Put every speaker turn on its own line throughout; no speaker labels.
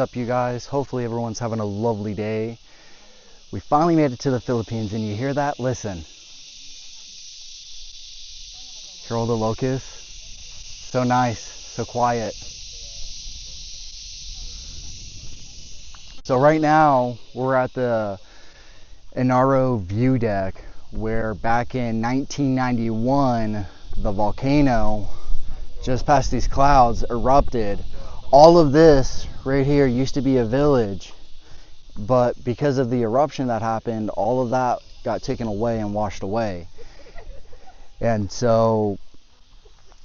up, you guys? Hopefully everyone's having a lovely day. We finally made it to the Philippines, and you hear that? Listen. Hear all the locusts? So nice, so quiet. So right now, we're at the Inararo Viewdeck, where back in 1991, the volcano just past these clouds erupted. All of this right here used to be a village, but because of the eruption that happened, all of that got taken away and washed away. And so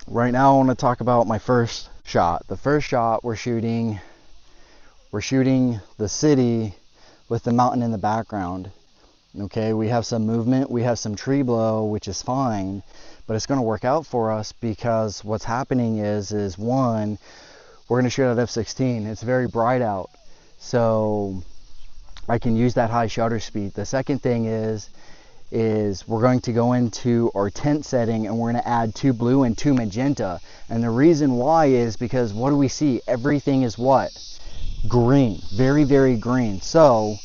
right now I want to talk about my first shot. The first shot we're shooting the city with the mountain in the background. Okay, we have some movement, we have some tree blow, which is fine, but it's going to work out for us because what's happening is one, we're going to shoot at f/16. It's very bright out, so I can use that high shutter speed. The second thing is we're going to go into our tent setting and we're going to add 2 blue and 2 magenta. And the reason why is because what do we see? Everything is what? Green. Very, very green. So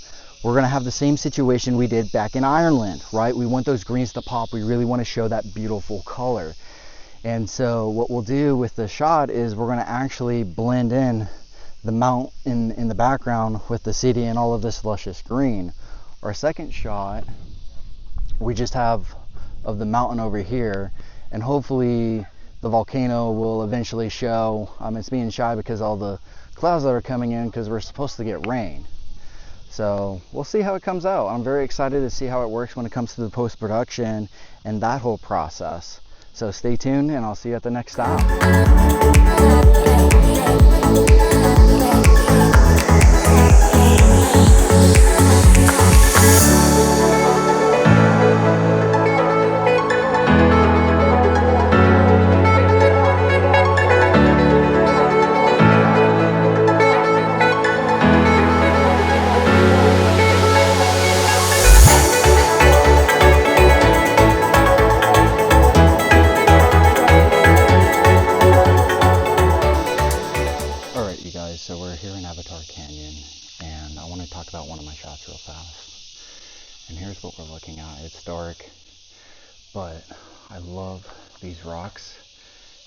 we're going to have the same situation we did back in Ireland, right? We want those greens to pop. We really want to show that beautiful color. And so what we'll do with the shot is we're going to actually blend in the mountain in the background with the city and all of this luscious green. Our second shot, we just have of the mountain over here, and hopefully the volcano will eventually show. It's being shy because all the clouds that are coming in because we're supposed to get rain. So we'll see how it comes out. I'm very excited to see how it works when it comes to the post-production and that whole process. So stay tuned and I'll see you at the next stop. So we're here in Avatar Canyon, and I want to talk about one of my shots real fast. And here's what we're looking at. It's dark, but I love these rocks,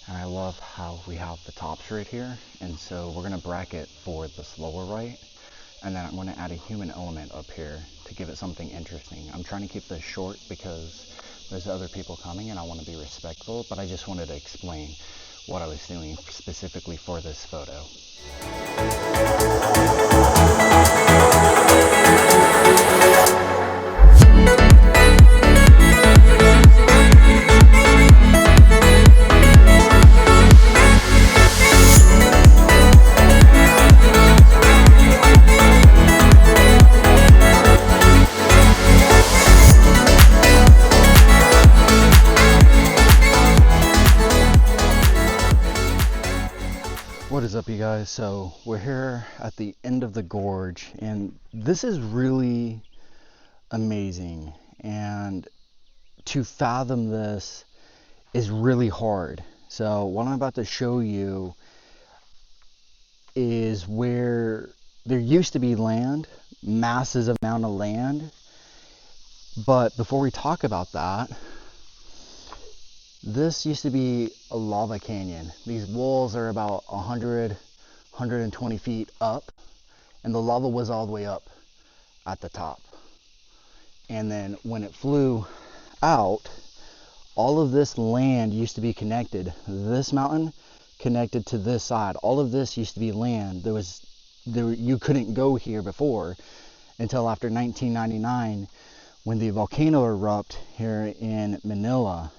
and I love how we have the tops right here. And so we're going to bracket for this lower right, and then I'm going to add a human element up here to give it something interesting. I'm trying to keep this short because there's other people coming, and I want to be respectful, but I just wanted to explain what I was doing specifically for this photo. What is up, you guys? So we're here at the end of the gorge, and this is really amazing, and to fathom this is really hard. So what I'm about to show you is where there used to be land, massive amount of land, but before we talk about that, this used to be a lava canyon. These walls are about 120 feet up, and the lava was all the way up at the top. And then when it flew out, all of this land used to be connected. This mountain connected to this side. All of this used to be land. You couldn't go here before until after 1999 when the volcano erupted here in Manila.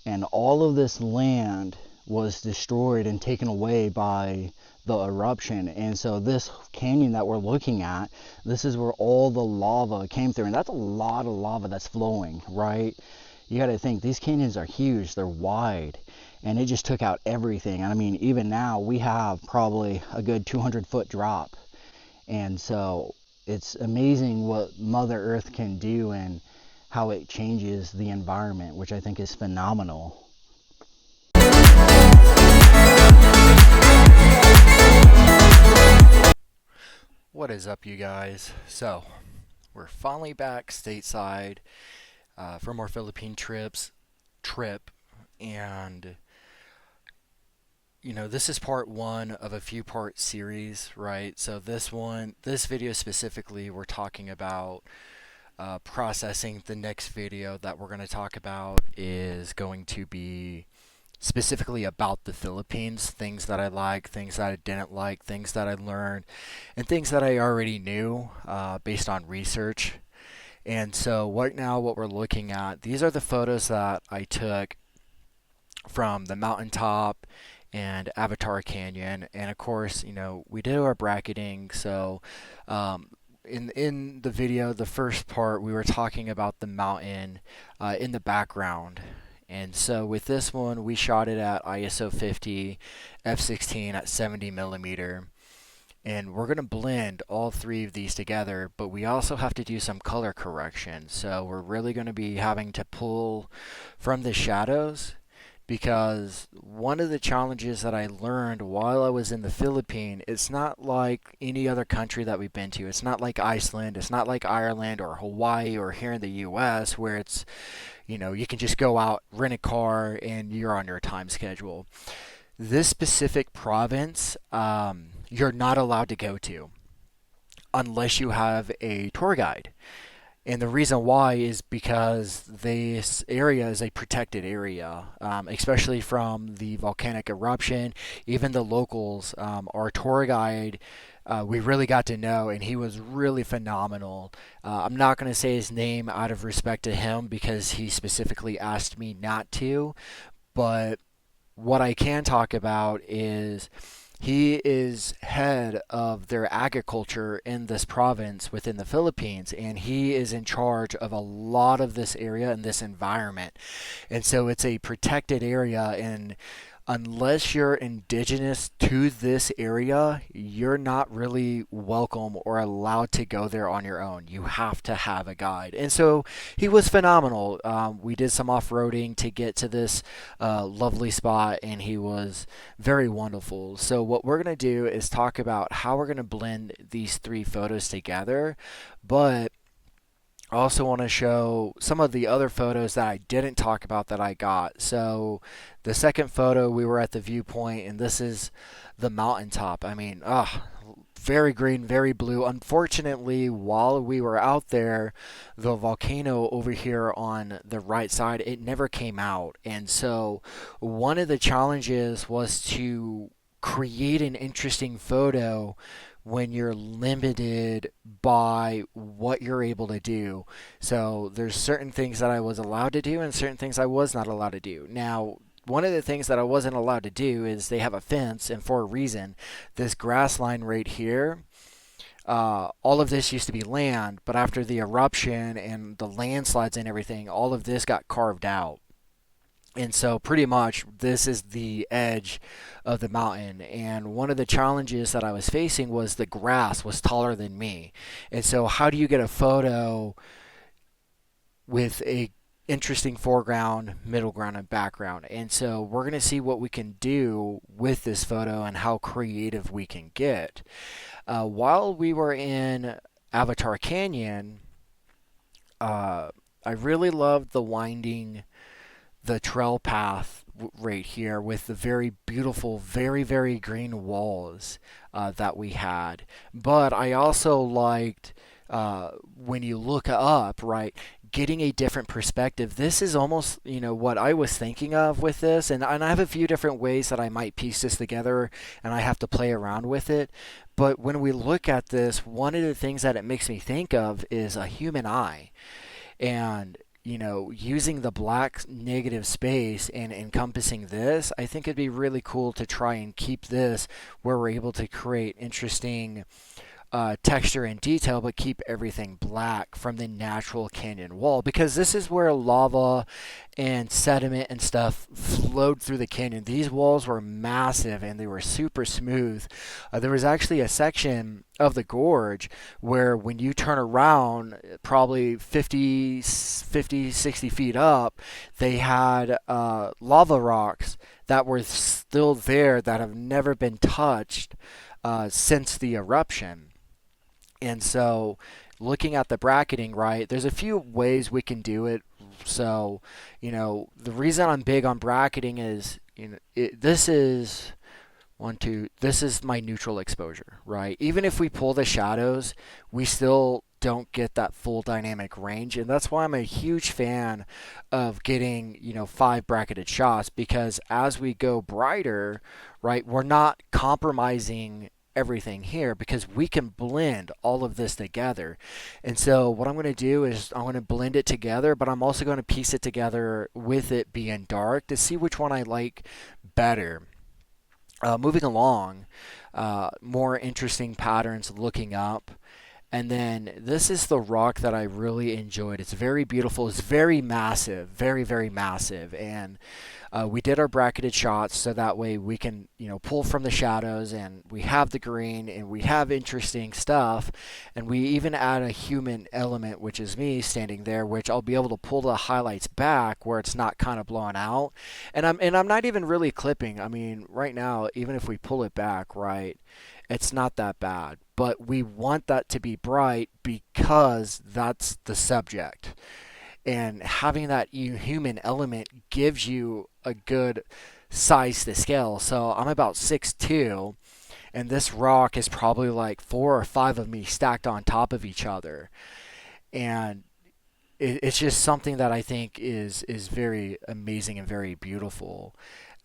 And all of this land was destroyed and taken away by the eruption. And so this canyon that we're looking at, this is where all the lava came through. And that's a lot of lava that's flowing, right? You got to think, these canyons are huge, they're wide, and it just took out everything. And I mean, even now we have probably a good 200-foot drop. And so it's amazing what Mother Earth can do and how it changes the environment, which I think is phenomenal.
What is up, you guys? So, we're finally back stateside from our Philippine trip, and this is part one of a few-part series, right? So this video specifically, we're talking about processing. The next video that we're going to talk about is going to be specifically about the Philippines, things that I like, things that I didn't like, things that I learned, and things that I already knew based on research. And so right now what we're looking at, these are the photos that I took from the mountaintop and Avatar Canyon. And of course, we did our bracketing. So in the video, the first part, we were talking about the mountain in the background. And so with this one, we shot it at ISO 50, f16 at 70 millimeter. And we're going to blend all three of these together, but we also have to do some color correction. So we're really going to be having to pull from the shadows, because one of the challenges that I learned while I was in the Philippines, it's not like any other country that we've been to. It's not like Iceland, it's not like Ireland or Hawaii or here in the US, where it's, you can just go out, rent a car, and you're on your time schedule. This specific province, you're not allowed to go to unless you have a tour guide. And the reason why is because this area is a protected area, especially from the volcanic eruption. Even the locals, our tour guide, we really got to know, and he was really phenomenal. I'm not going to say his name out of respect to him because he specifically asked me not to, but what I can talk about is he is head of their agriculture in this province within the Philippines, and he is in charge of a lot of this area and this environment. And so it's a protected area, and unless you're indigenous to this area, you're not really welcome or allowed to go there on your own. You have to have a guide. And so he was phenomenal. We did some off roading to get to this lovely spot, and he was very wonderful. So, what we're going to do is talk about how we're going to blend these three photos together, but I also want to show some of the other photos that I didn't talk about that I got. So the second photo, we were at the viewpoint, and this is the mountaintop. I mean, very green, very blue. Unfortunately, while we were out there, the volcano over here on the right side, it never came out. And so one of the challenges was to create an interesting photo when you're limited by what you're able to do. So there's certain things that I was allowed to do and certain things I was not allowed to do. Now, one of the things that I wasn't allowed to do is they have a fence, and for a reason. This grass line right here, all of this used to be land, but after the eruption and the landslides and everything, all of this got carved out. And so, pretty much, this is the edge of the mountain. And one of the challenges that I was facing was the grass was taller than me. And so, how do you get a photo with a interesting foreground, middle ground, and background? And so, we're going to see what we can do with this photo and how creative we can get. While we were in Avatar Canyon, I really loved the trail path right here with the very beautiful, very, very green walls that we had. But I also liked when you look up, right, getting a different perspective. This is almost, what I was thinking of with this. And I have a few different ways that I might piece this together, and I have to play around with it. But when we look at this, one of the things that it makes me think of is a human eye. And using the black negative space and encompassing this, I think it'd be really cool to try and keep this where we're able to create interesting texture and detail, but keep everything black from the natural canyon wall, because this is where lava and sediment and stuff flowed through the canyon. These walls were massive and they were super smooth. There was actually a section of the gorge where when you turn around probably 60 feet up, they had lava rocks that were still there that have never been touched since the eruption. And so looking at the bracketing, right, there's a few ways we can do it. So, the reason I'm big on bracketing is, this is this is my neutral exposure, right? Even if we pull the shadows, we still don't get that full dynamic range. And that's why I'm a huge fan of getting, 5 bracketed shots, because as we go brighter, right, we're not compromising everything here because we can blend all of this together. And so what I'm going to do is I'm going to blend it together, but I'm also going to piece it together with it being dark to see which one I like better. Moving along, more interesting patterns looking up. And then this is the rock that I really enjoyed. It's very beautiful. It's very massive, very, very massive. And we did our bracketed shots so that way we can, pull from the shadows, and we have the green and we have interesting stuff. And we even add a human element, which is me standing there, which I'll be able to pull the highlights back where it's not kind of blowing out. And I'm not even really clipping. I mean, right now, even if we pull it back, right, it's not that bad. But we want that to be bright because that's the subject. And having that human element gives you a good size to scale. So I'm about 6'2", and this rock is probably like 4 or 5 of me stacked on top of each other. And it's just something that I think is very amazing and very beautiful.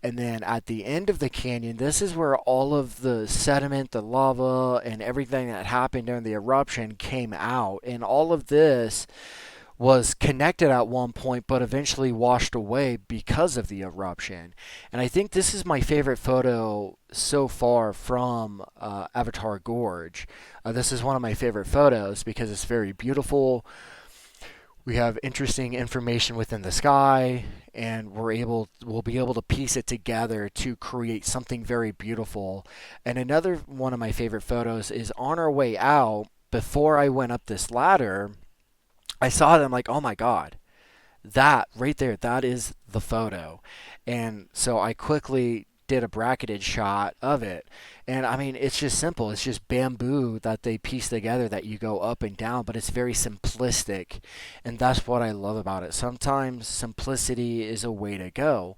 And then at the end of the canyon, this is where all of the sediment, the lava, and everything that happened during the eruption came out. And all of this was connected at one point, but eventually washed away because of the eruption. And I think this is my favorite photo so far from Avatar Gorge. This is one of my favorite photos because it's very beautiful. We have interesting information within the sky, and we'll be able to piece it together to create something very beautiful. And another one of my favorite photos is on our way out. Before I went up this ladder, I saw them like, oh my God, that right there, that is the photo. And so I quickly did a bracketed shot of it. And I mean, it's just simple. It's just bamboo that they piece together that you go up and down, but it's very simplistic. And that's what I love about it. Sometimes simplicity is a way to go,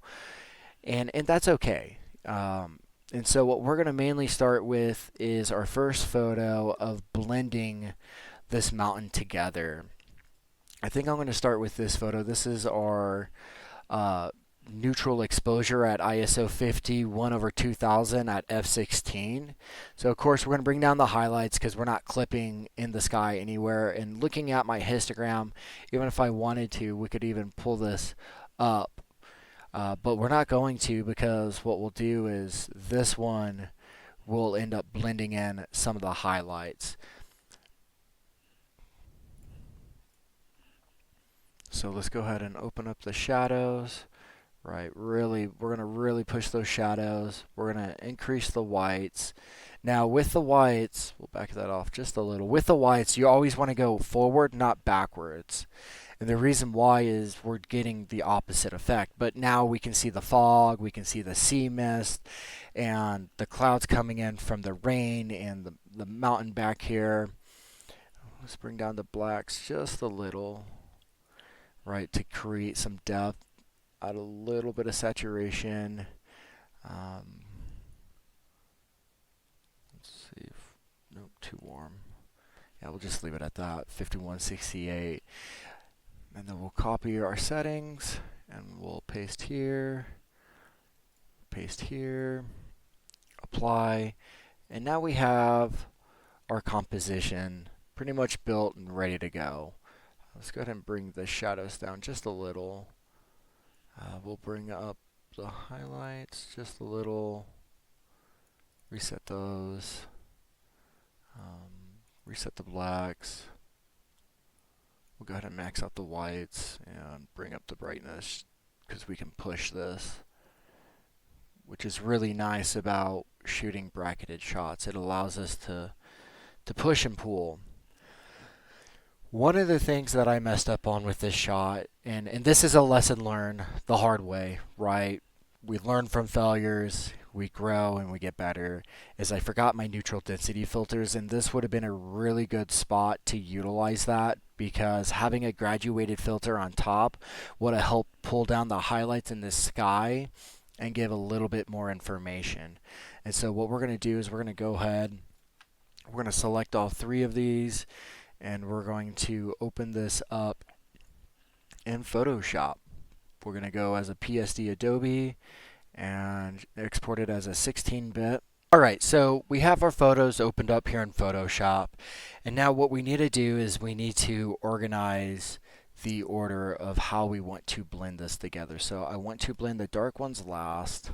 and that's okay. And so what we're going to mainly start with is our first photo of blending this mountain together. I think I'm going to start with this photo. This is our neutral exposure at ISO 50, 1/2000 at f16. So of course we're going to bring down the highlights because we're not clipping in the sky anywhere. And looking at my histogram, even if I wanted to, we could even pull this up. But we're not going to, because what we'll do is this one will end up blending in some of the highlights. So let's go ahead and open up the shadows. Right, really, we're going to really push those shadows. We're going to increase the whites. Now with the whites, we'll back that off just a little. With the whites, you always want to go forward, not backwards. And the reason why is we're getting the opposite effect. But now we can see the fog, we can see the sea mist, and the clouds coming in from the rain, and the mountain back here. Let's bring down the blacks just a little, right, to create some depth. Add a little bit of saturation. Let's see if, nope, too warm. Yeah, we'll just leave it at that, 5168. And then we'll copy our settings, and we'll paste here, apply, and now we have our composition pretty much built and ready to go. Let's go ahead and bring the shadows down just a little. We'll bring up the highlights just a little, reset those, reset the blacks. We'll go ahead and max out the whites and bring up the brightness because we can push this, which is really nice about shooting bracketed shots. It allows us to push and pull. One of the things that I messed up on with this shot, and this is a lesson learned the hard way, right? We learn from failures. we grow and we get better, is I forgot my neutral density filters, and this would have been a really good spot to utilize that, because having a graduated filter on top would have helped pull down the highlights in the sky and give a little bit more information. And so what we're going to do is we're going to go ahead, we're going to select all three of these, and we're going to open this up in Photoshop. We're going to go as a PSD Adobe and export it as a 16-bit. Alright, so we have our photos opened up here in Photoshop, and now what we need to do is we need to organize the order of how we want to blend this together. So I want to blend the dark ones last.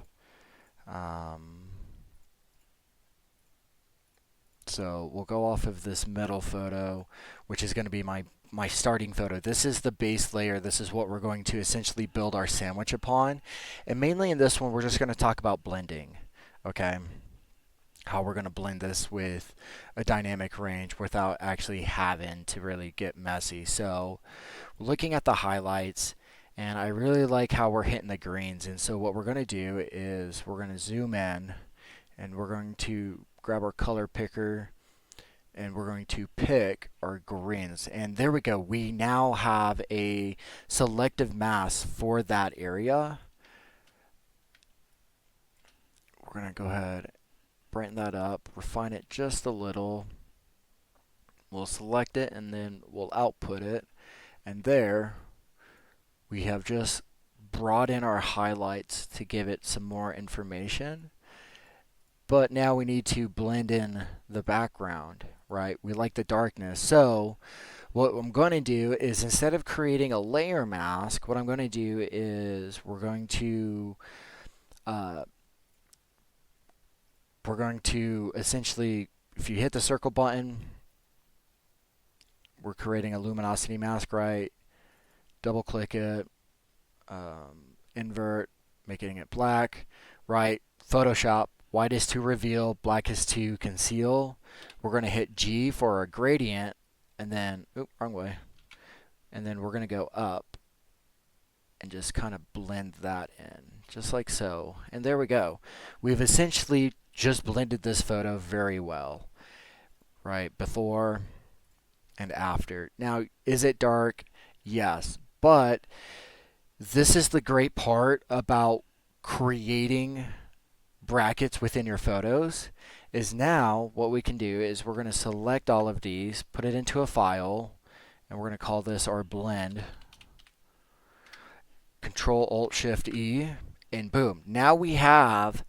So we'll go off of this middle photo, which is going to be my starting photo. This is the base layer. This is what we're going to essentially build our sandwich upon. And mainly in this one, we're just going to talk about blending, okay? How we're going to blend this with a dynamic range without actually having to really get messy. So looking at the highlights, and I really like how we're hitting the greens. And so what we're going to do is we're going to zoom in, and we're going to grab our color picker, and we're going to pick our greens. And there we go. We now have a selective mask for that area. We're going to go ahead, brighten that up, refine it just a little. We'll select it, and then we'll output it. And there we have just brought in our highlights to give it some more information. But now we need to blend in the background, right? We like the darkness. So what I'm going to do is, instead of creating a layer mask, what I'm going to do is we're going to essentially, if you hit the circle button, we're creating a luminosity mask, right? Double click it, invert, making it black, right? Photoshop. White is to reveal, black is to conceal. We're going to hit G for our gradient, and then, wrong way. And then we're going to go up and just kind of blend that in, just like so. And there we go. We've essentially just blended this photo very well, right? Before and after. Now, is it dark? Yes. But this is the great part about creating brackets within your photos, is now what we can do is we're going to select all of these, put it into a file, and we're going to call this our blend. Control Alt Shift E, and boom. Now we have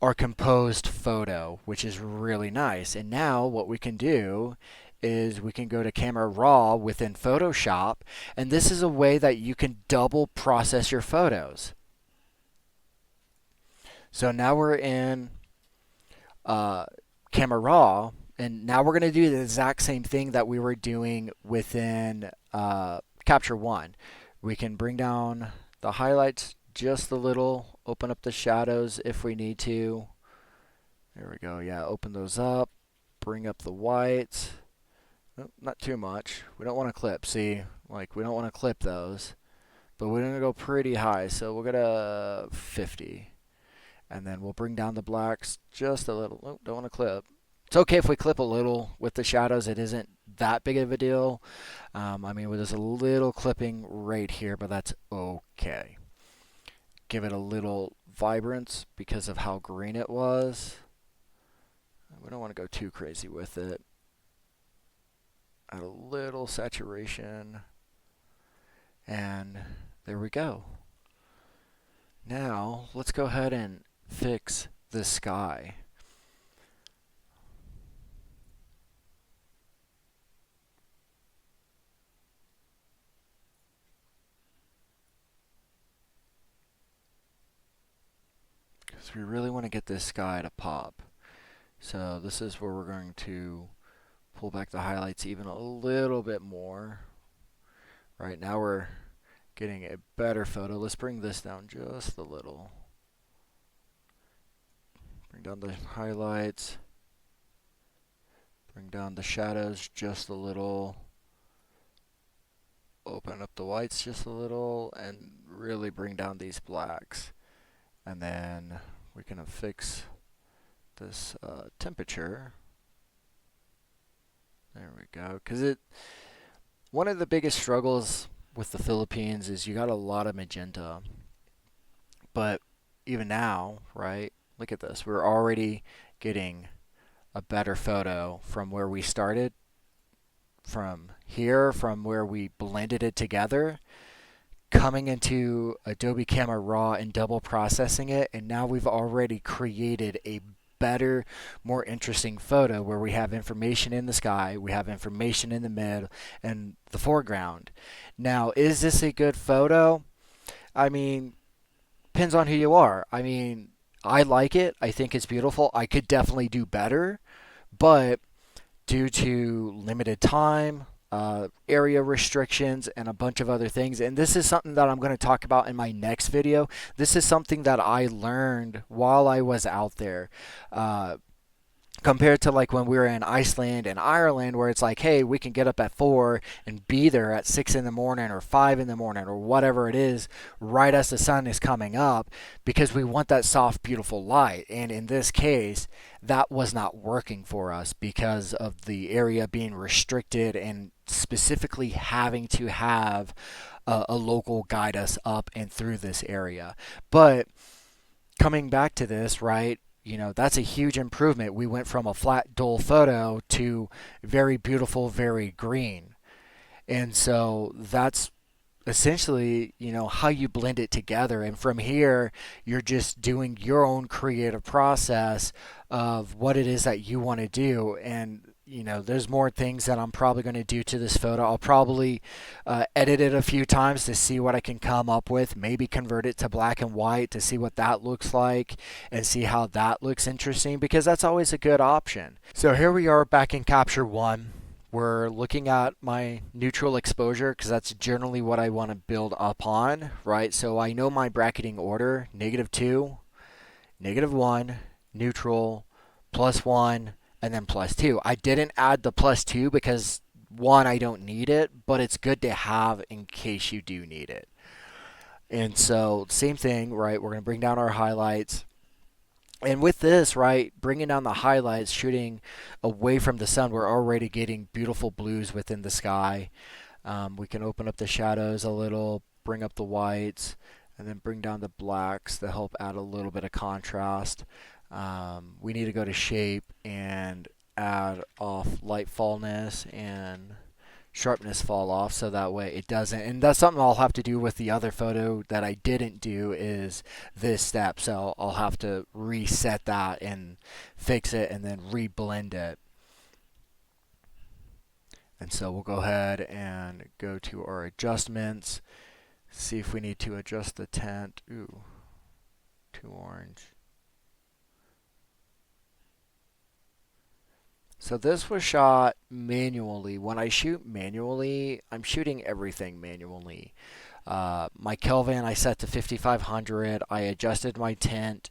our composed photo, which is really nice. And now what we can do is we can go to Camera Raw within Photoshop, and this is a way that you can double process your photos. So now we're in Camera Raw, and now we're going to do the exact same thing that we were doing within Capture One. We can bring down the highlights just a little, open up the shadows if we need to. There we go. Yeah, open those up, bring up the whites. Oh, not too much. We don't want to clip. See, like, we don't want to clip those, but we're going to go pretty high. So we'll go to 50. And then we'll bring down the blacks just a little. Oh, don't want to clip. It's okay if we clip a little with the shadows. It isn't that big of a deal. I mean, there's a little clipping right here, but that's okay. Give it a little vibrance because of how green it was. We don't want to go too crazy with it. Add a little saturation. And there we go. Now, let's go ahead and fix the sky. Because we really want to get this sky to pop. So this is where we're going to pull back the highlights even a little bit more. Right now we're getting a better photo. Let's bring this down just a little. Bring down the highlights. Bring down the shadows just a little. Open up the whites just a little, and really bring down these blacks. And then we can fix this temperature. There we go. Because one of the biggest struggles with the Philippines is you got a lot of magenta. But even now, right? Look at this. We're already getting a better photo from where we started, from here, from where we blended it together, coming into Adobe Camera Raw and double processing it, and now we've already created a better, more interesting photo where we have information in the sky, we have information in the mid and the foreground. Now, is this a good photo? I mean, depends on who you are. I mean, I like it. I think it's beautiful. I could definitely do better, but due to limited time, area restrictions, and a bunch of other things. And this is something that I'm going to talk about in my next video. This is something that I learned while I was out there. Compared to like when we were in Iceland and Ireland, where it's like, hey, we can get up at 4 and be there at 6 in the morning or 5 in the morning or whatever it is, right as the sun is coming up, because we want that soft, beautiful light. And in this case, that was not working for us because of the area being restricted and specifically having to have a local guide us up and through this area. But coming back to this, right? You know, that's a huge improvement. We went from a flat, dull photo to very beautiful, very green. And so that's essentially, you know, how you blend it together. And from here, you're just doing your own creative process of what it is that you want to do. And you know, there's more things that I'm probably going to do to this photo. I'll probably edit it a few times to see what I can come up with. Maybe convert it to black and white to see what that looks like and see how that looks interesting, because that's always a good option. So here we are back in Capture One. We're looking at my neutral exposure because that's generally what I want to build upon, right? So I know my bracketing order: -2, -1, neutral, +1, and then +2. I didn't add the +2 because, one, I don't need it, but it's good to have in case you do need it. And so same thing, right? We're going to bring down our highlights. And with this, right, bringing down the highlights, shooting away from the sun, we're already getting beautiful blues within the sky. We can open up the shadows a little, bring up the whites, and then bring down the blacks to help add a little bit of contrast. We need to go to shape and add off light fallness and sharpness fall off, so that way it doesn't, and that's something I'll have to do with the other photo that I didn't do, is this step. So I'll have to reset that and fix it and then reblend it. And so we'll go ahead and go to our adjustments, see if we need to adjust the tint. Ooh, too orange. So this was shot manually. When I shoot manually, I'm shooting everything manually. My Kelvin I set to 5500. I adjusted my tint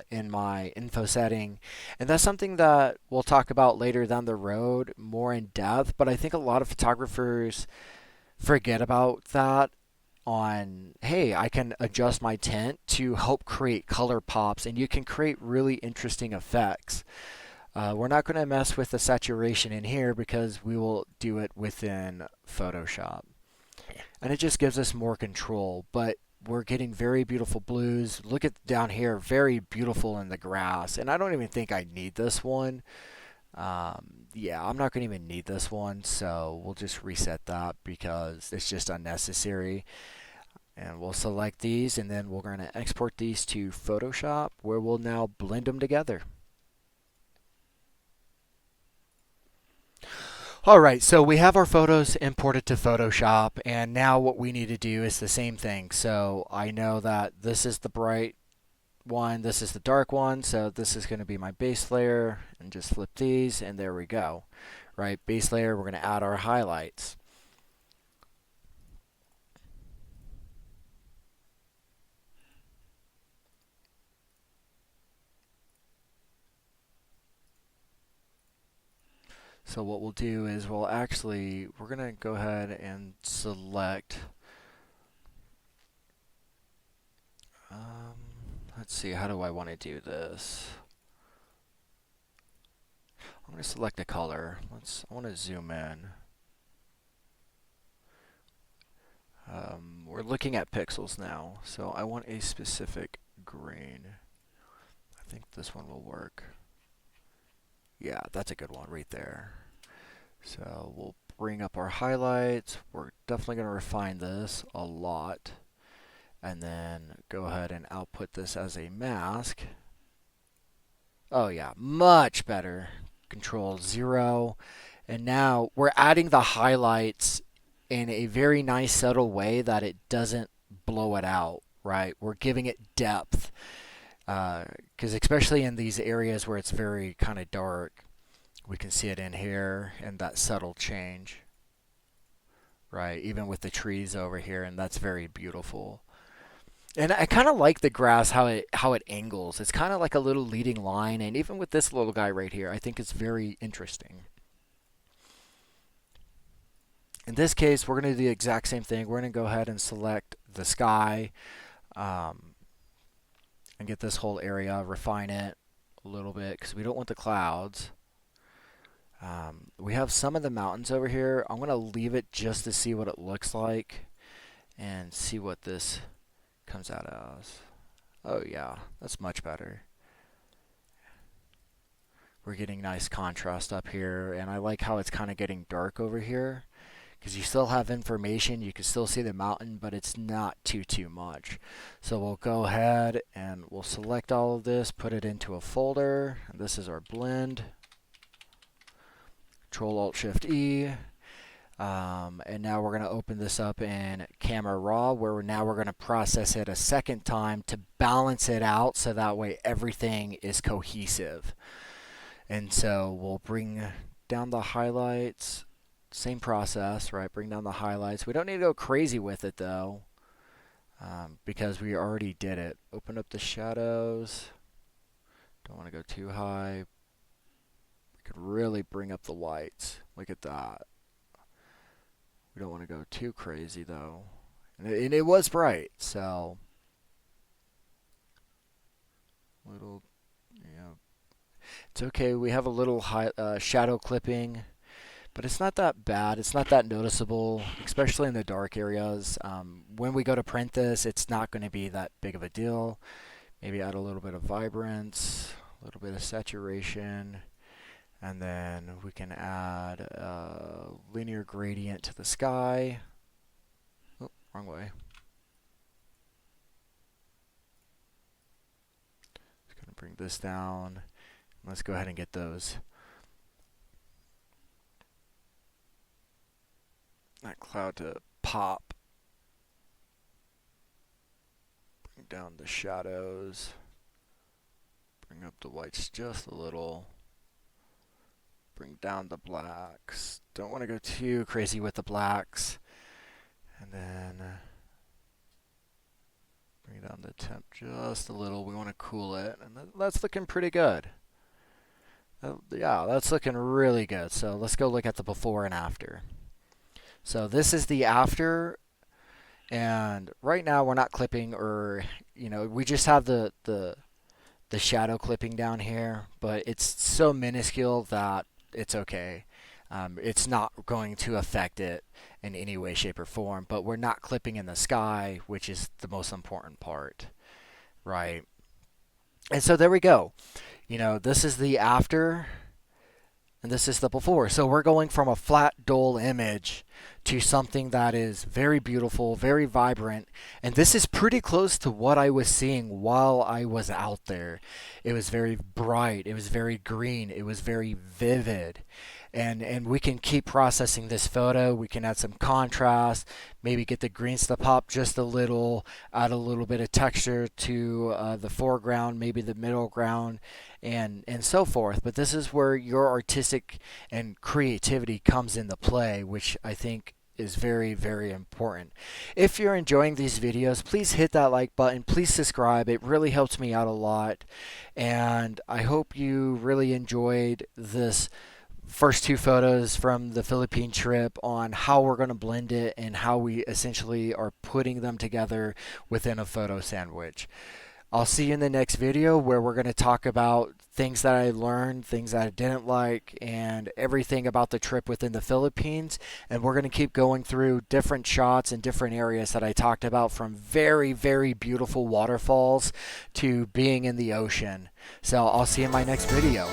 in my info setting. And that's something that we'll talk about later down the road more in depth. But I think a lot of photographers forget about that. On, hey, I can adjust my tint to help create color pops, and you can create really interesting effects. We're not going to mess with the saturation in here because we will do it within Photoshop. And it just gives us more control, but we're getting very beautiful blues. Look at down here, very beautiful in the grass. And I don't even think I need this one. Yeah, I'm not going to even need this one, so we'll just reset that because it's just unnecessary. And we'll select these, and then we're going to export these to Photoshop, where we'll now blend them together. Alright, so we have our photos imported to Photoshop, and now what we need to do is the same thing. So I know that this is the bright one, this is the dark one, so this is going to be my base layer, and just flip these, and there we go. Right, base layer, we're going to add our highlights. So what we'll do is we're going to go ahead and select, let's let's see, how do I want to do this? I'm going to select a color. I want to zoom in. We're looking at pixels now, so I want a specific green. I think this one will work. Yeah, that's a good one right there. So we'll bring up our highlights. We're definitely going to refine this a lot. And then go ahead and output this as a mask. Oh yeah, much better. Control 0. And now we're adding the highlights in a very nice subtle way that it doesn't blow it out, right? We're giving it depth. Because especially in these areas where it's very kind of dark, we can see it in here and that subtle change, right? Even with the trees over here, and that's very beautiful. And I kind of like the grass, how it angles. It's kind of like a little leading line, and even with this little guy right here, I think it's very interesting. In this case, we're going to do the exact same thing. We're going to go ahead and select the sky and get this whole area, refine it a little bit because we don't want the clouds. We have some of the mountains over here. I'm going to leave it just to see what it looks like and see what this comes out as. Oh yeah, that's much better. We're getting nice contrast up here, and I like how it's kind of getting dark over here because you still have information. You can still see the mountain, but it's not too much. So we'll go ahead and we'll select all of this, put it into a folder, and this is our blend. Control-Alt-Shift-E. And now we're going to open this up in Camera Raw, where we're going to process it a second time to balance it out so that way everything is cohesive. And so we'll bring down the highlights, same process, right? Bring down the highlights. We don't need to go crazy with it though, because we already did it. Open up the shadows. Don't want to go too high. We could really bring up the whites. Look at that. We don't want to go too crazy though. And it was bright, so little, yeah. It's okay. We have a little shadow clipping, but it's not that bad. It's not that noticeable, especially in the dark areas. When we go to print this, it's not going to be that big of a deal. Maybe add a little bit of vibrance, a little bit of saturation. And then we can add a linear gradient to the sky. Oh, wrong way. Just going to bring this down. Let's go ahead and get that cloud to pop. Bring down the shadows. Bring up the whites just a little. Bring down the blacks. Don't want to go too crazy with the blacks. And then bring down the temp just a little. We want to cool it. And that's looking pretty good. Yeah, that's looking really good. So let's go look at the before and after. So this is the after. And right now we're not clipping, or, we just have the shadow clipping down here. But it's so minuscule that it's okay. It's not going to affect it in any way, shape, or form, but we're not clipping in the sky, which is the most important part, right? And so there we go. This is the after, and this is the before. So we're going from a flat, dull image to something that is very beautiful, very vibrant, and this is pretty close to what I was seeing while I was out there. It was very bright, it was very green, it was very vivid. And we can keep processing this photo. We can add some contrast, maybe get the greens to pop just a little, add a little bit of texture to the foreground, maybe the middle ground, and so forth. But this is where your artistic and creativity comes into play, which I think is very, very important. If you're enjoying these videos, please hit that like button. Please subscribe. It really helps me out a lot. And I hope you really enjoyed this first two photos from the Philippine trip on how we're going to blend it and how we essentially are putting them together within a photo sandwich. I'll see you in the next video where we're going to talk about things that I learned, things that I didn't like, and everything about the trip within the Philippines. And we're going to keep going through different shots and different areas that I talked about, from very, very beautiful waterfalls to being in the ocean. So I'll see you in my next video.